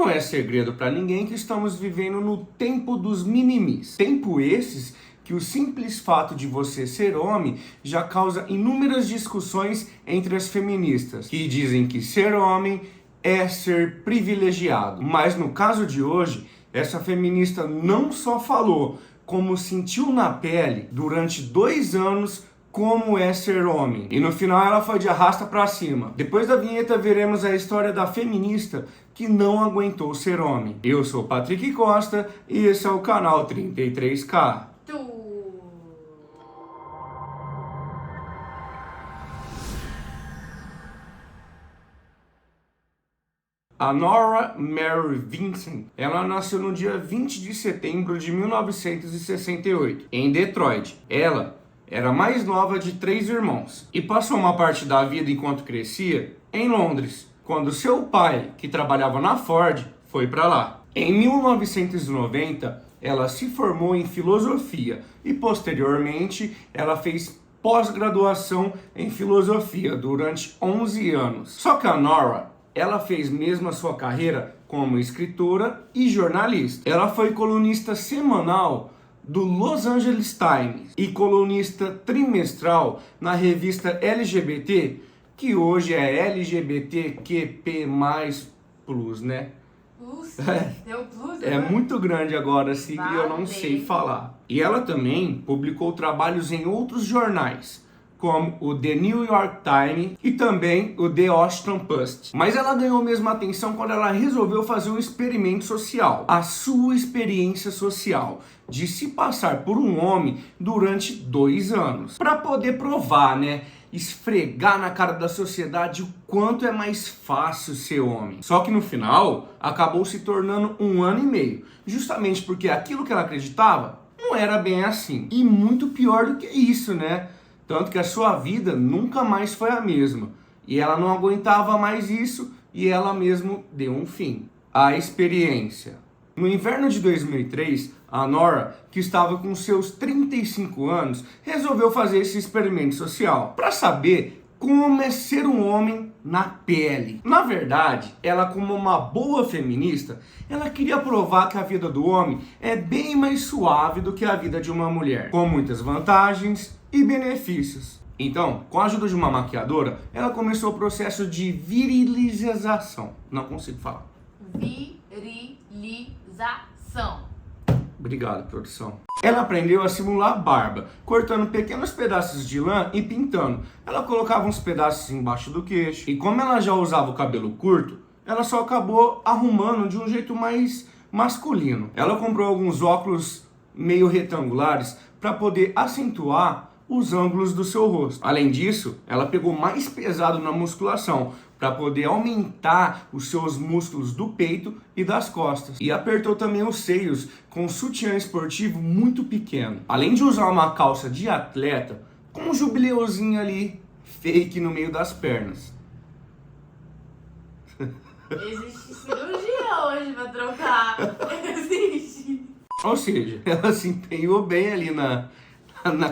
Não é segredo para ninguém que estamos vivendo no tempo dos mimimis. Tempo esses que o simples fato de você ser homem já causa inúmeras discussões entre as feministas, que dizem que ser homem é ser privilegiado. Mas no caso de hoje, essa feminista não só falou, como sentiu na pele durante 2 anos como é ser homem. E no final ela foi de arrasta pra cima. Depois da vinheta veremos a história da feminista que não aguentou ser homem. Eu sou Patrick Costa e esse é o canal 33K. A Nora Mary Vincent, ela nasceu no dia 20 de setembro de 1968, em Detroit. Ela era a mais nova de 3 irmãos e passou uma parte da vida enquanto crescia em Londres, quando seu pai, que trabalhava na Ford, foi para lá. Em 1990, ela se formou em filosofia e posteriormente ela fez pós-graduação em filosofia durante 11 anos. Só que a Nora, ela fez mesmo a sua carreira como escritora e jornalista. Ela foi colunista semanal do Los Angeles Times e colunista trimestral na revista LGBT, que hoje é LGBTQP+, né? Deu plus, É muito grande agora a sigla e eu não sei falar. E ela também publicou trabalhos em outros jornais, como o The New York Times e também o The Washington Post. Mas ela ganhou mesmo atenção quando ela resolveu fazer um experimento social. A sua experiência social de se passar por um homem durante 2 anos. Para poder provar, né? Esfregar na cara da sociedade o quanto é mais fácil ser homem. Só que no final, acabou se tornando 1 ano e meio. Justamente porque aquilo que ela acreditava não era bem assim. E muito pior do que isso, né? Tanto que a sua vida nunca mais foi a mesma. E ela não aguentava mais isso e ela mesmo deu um fim. A experiência. No inverno de 2003, a Nora, que estava com seus 35 anos, resolveu fazer esse experimento social para saber como é ser um homem na pele. Na verdade, ela, como uma boa feminista, ela queria provar que a vida do homem é bem mais suave do que a vida de uma mulher, com muitas vantagens e benefícios. Então, com a ajuda de uma maquiadora, ela começou o processo de virilização. Não consigo falar. Virilização. Obrigado, produção. Ela aprendeu a simular barba, cortando pequenos pedaços de lã e pintando. Ela colocava uns pedaços embaixo do queixo. E como ela já usava o cabelo curto, ela só acabou arrumando de um jeito mais masculino. Ela comprou alguns óculos meio retangulares para poder acentuar os ângulos do seu rosto. Além disso, ela pegou mais pesado na musculação para poder aumentar os seus músculos do peito e das costas. E apertou também os seios com um sutiã esportivo muito pequeno. Além de usar uma calça de atleta com um jubileuzinho ali fake no meio das pernas. Existe cirurgia hoje pra trocar. Existe. Ou seja, ela se empenhou bem ali na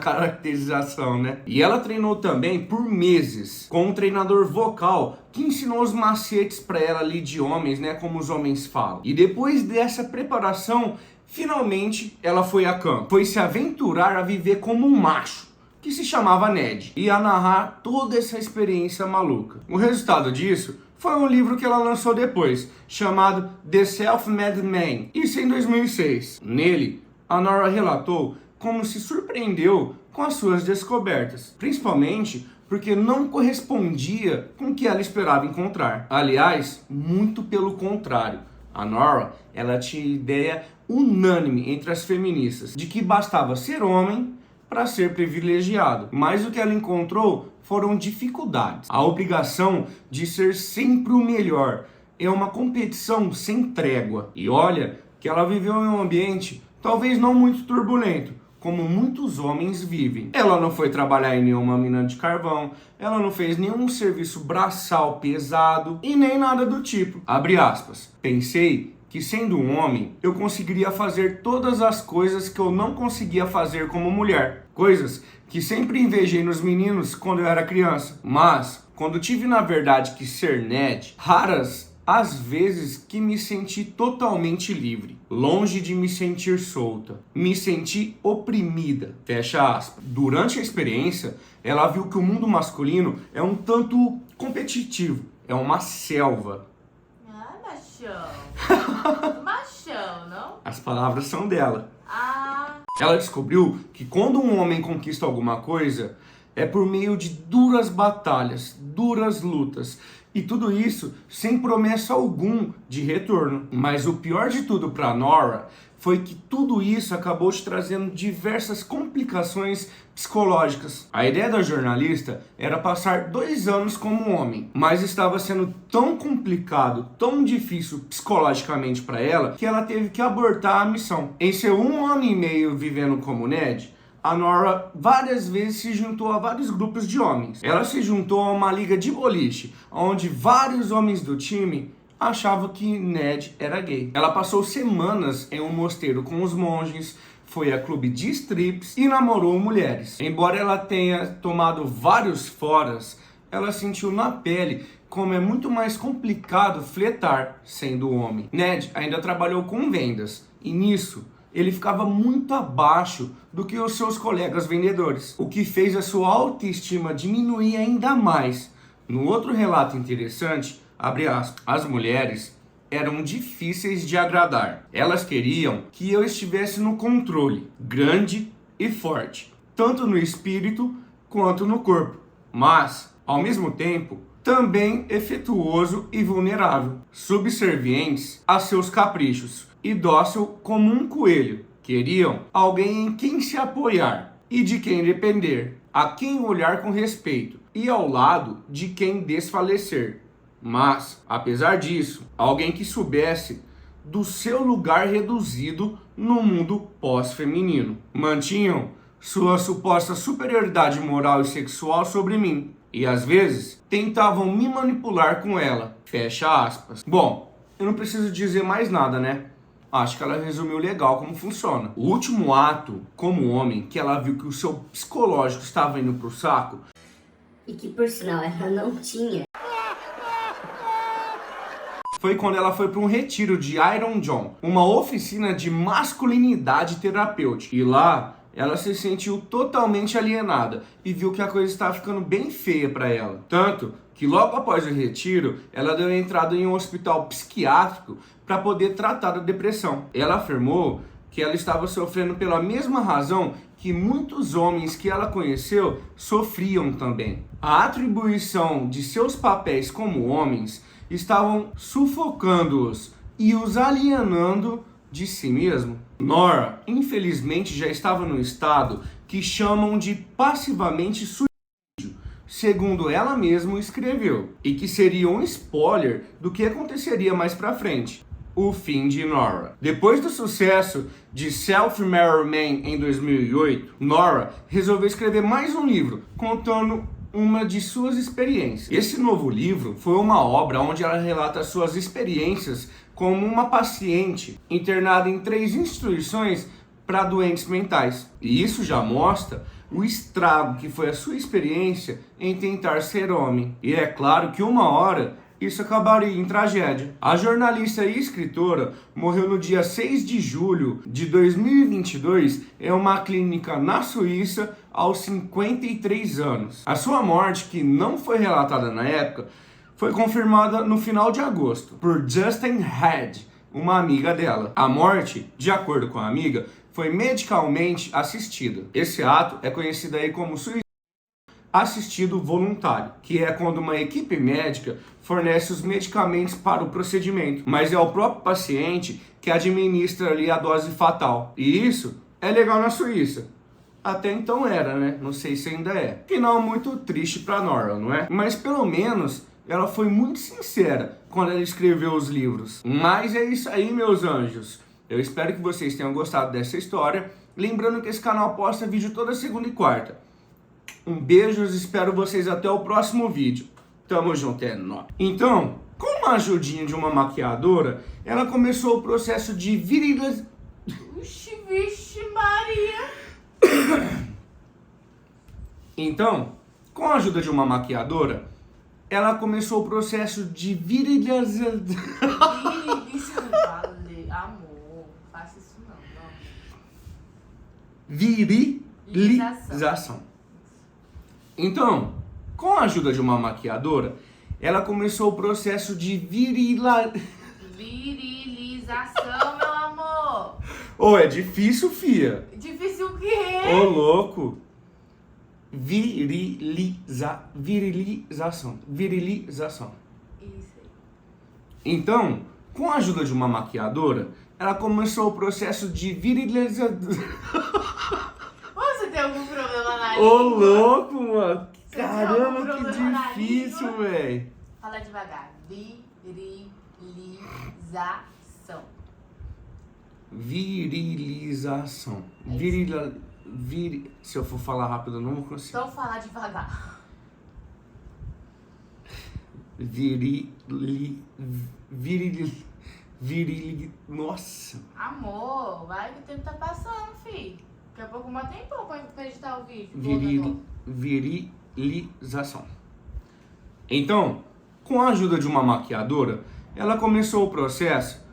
caracterização, né? E ela treinou também por meses com um treinador vocal que ensinou os macetes para ela ali de homens, né? Como os homens falam. E depois dessa preparação, finalmente ela foi a campo. Foi se aventurar a viver como um macho, que se chamava Ned, e a narrar toda essa experiência maluca. O resultado disso foi um livro que ela lançou depois, chamado The Self-Made Man, isso em 2006. Nele, a Nora relatou como se surpreendeu com as suas descobertas, principalmente porque não correspondia com o que ela esperava encontrar. Aliás, muito pelo contrário. A Nora, ela tinha ideia unânime entre as feministas de que bastava ser homem para ser privilegiado, mas o que ela encontrou foram dificuldades. A obrigação de ser sempre o melhor é uma competição sem trégua. E olha que ela viveu em um ambiente talvez não muito turbulento, como muitos homens vivem. Ela não foi trabalhar em nenhuma mina de carvão, ela não fez nenhum serviço braçal pesado e nem nada do tipo. Abre aspas. Pensei que sendo um homem, eu conseguiria fazer todas as coisas que eu não conseguia fazer como mulher. Coisas que sempre invejei nos meninos quando eu era criança. Mas, quando tive na verdade que ser Ned, raras às vezes que me senti totalmente livre, longe de me sentir solta. Me senti oprimida. Fecha aspas. Durante a experiência, ela viu que o mundo masculino é um tanto competitivo. É uma selva. Ah, machão. Machão, não? As palavras são dela. Ah, Ela descobriu que quando um homem conquista alguma coisa, é por meio de duras batalhas, duras lutas. E tudo isso sem promessa algum de retorno. Mas o pior de tudo para Nora foi que tudo isso acabou te trazendo diversas complicações psicológicas. A ideia da jornalista era passar 2 anos como homem, mas estava sendo tão complicado, tão difícil psicologicamente para ela, que ela teve que abortar a missão. Em seu 1 ano e meio vivendo como Ned, a Nora várias vezes se juntou a vários grupos de homens. Ela se juntou a uma liga de boliche, onde vários homens do time achavam que Ned era gay. Ela passou semanas em um mosteiro com os monges, foi a clube de strips e namorou mulheres. Embora ela tenha tomado vários foras, ela sentiu na pele como é muito mais complicado flertar sendo homem. Ned ainda trabalhou com vendas e nisso ele ficava muito abaixo do que os seus colegas vendedores, o que fez a sua autoestima diminuir ainda mais. No outro relato interessante, abre aspas, as mulheres eram difíceis de agradar. Elas queriam que eu estivesse no controle, grande e forte, tanto no espírito quanto no corpo, mas, ao mesmo tempo, também efetuoso e vulnerável, subservientes a seus caprichos e dócil como um coelho. Queriam alguém em quem se apoiar e de quem depender, a quem olhar com respeito e ao lado de quem desfalecer. Mas, apesar disso, alguém que soubesse do seu lugar reduzido no mundo pós-feminino. Mantinham sua suposta superioridade moral e sexual sobre mim e às vezes tentavam me manipular com ela. Fecha aspas. Bom, eu não preciso dizer mais nada, né? Acho que ela resumiu legal como funciona. O último ato, como homem, que ela viu que o seu psicológico estava indo pro saco, e que por sinal ela não tinha, foi quando ela foi para um retiro de Iron John, uma oficina de masculinidade terapêutica. E lá ela se sentiu totalmente alienada e viu que a coisa estava ficando bem feia para ela. Tanto que logo após o retiro, ela deu entrada em um hospital psiquiátrico para poder tratar da depressão. Ela afirmou que ela estava sofrendo pela mesma razão que muitos homens que ela conheceu sofriam também. A atribuição de seus papéis como homens estavam sufocando-os e os alienando de si mesmo. Nora, infelizmente, já estava no estado que chamam de passivamente suicídio, segundo ela mesma escreveu, e que seria um spoiler do que aconteceria mais pra frente. O fim de Nora. Depois do sucesso de Self-Made Man em 2008, Nora resolveu escrever mais um livro, contando uma de suas experiências. Esse novo livro foi uma obra onde ela relata suas experiências como uma paciente internada em 3 instituições para doentes mentais. E isso já mostra o estrago que foi a sua experiência em tentar ser homem. E é claro que uma hora isso acabaria em tragédia. A jornalista e escritora morreu no dia 6 de julho de 2022 em uma clínica na Suíça aos 53 anos. A sua morte, que não foi relatada na época, foi confirmada no final de agosto por Justin Head, uma amiga dela. A morte, de acordo com a amiga, foi medicalmente assistida. Esse ato é conhecido aí como suicídio assistido voluntário, que é quando uma equipe médica fornece os medicamentos para o procedimento, mas é o próprio paciente que administra ali a dose fatal. E isso é legal na Suíça. Até então era, né? Não sei se ainda é. Final muito triste para Nora, não é? Mas pelo menos ela foi muito sincera quando ela escreveu os livros. Mas é isso aí, meus anjos. Eu espero que vocês tenham gostado dessa história. Lembrando que esse canal posta vídeo toda segunda e quarta. Um beijo, espero vocês até o próximo vídeo. Tamo junto, é nóis. Então, com a ajudinha de uma maquiadora, ela começou o processo de virilização. vixe Maria. Então, com a ajuda de uma maquiadora, ela começou o processo de virilização. Falei, amor, faça isso não. Virilização. Então, com a ajuda de uma maquiadora, ela começou o processo de Virilização, meu amor. Ô, é difícil, fia. Difícil o quê? Ô, louco. Virilização. Isso aí. Então, com a ajuda de uma maquiadora, ela começou o processo de virilização. Você tem algum problema na Ô, língua? louco, mano. Você tem algum Caramba, que problema na difícil, língua? velho. Fala devagar. Virilização. Virilização. É isso. Se eu for falar rápido, eu não vou conseguir. Então fala devagar. Nossa. Amor, vai que o tempo tá passando, filho. Daqui a pouco mais tempo pra editar o vídeo. Virilização. Então, com a ajuda de uma maquiadora, ela começou o processo